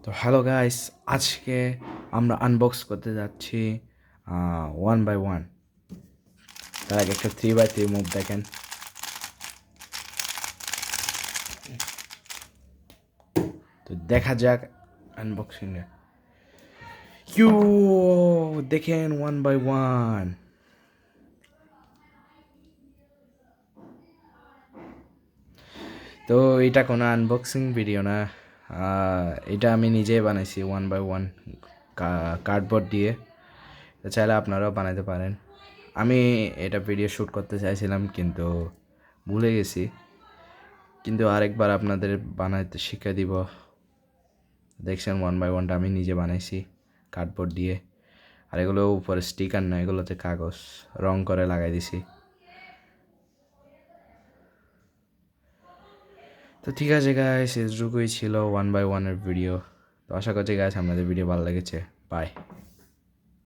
তো hello guys, আজকে আমরা আনবক্স করতে যাচ্ছি 1 বাই 1। তার আগে একটা 3 বাই 3 মুভ দেখেন। তো দেখা যাক আনবক্সিংয়ে। ইউ দেখেন 1 বাই 1। তো এটা কোনো আনবক্সিং ভিডিও না, এটা আমি নিজেই বানাইছি 1 বাই 1 কার্ডবোর্ড দিয়ে। তো চাইলে আপনারাও বানাতে পারেন। আমি এটা ভিডিও শ্যুট করতে চাইছিলাম কিন্তু ভুলে গেছি, কিন্তু আরেকবার আপনাদের বানাইতে শিখিয়ে দিব। দেখছেন 1 বাই 1টা আমি নিজে বানাইছি কার্ডবোর্ড দিয়ে। আর এগুলো উপরে স্টিকার না, এগুলোতে কাগজ রং করে লাগাই দিছি। তো ঠিক আছে গাইস, এটুকুই ছিল 1 বাই 1-এর ভিডিও। তো আশা করছি গাইস আপনাদের ভিডিও ভালো লেগেছে। বাই।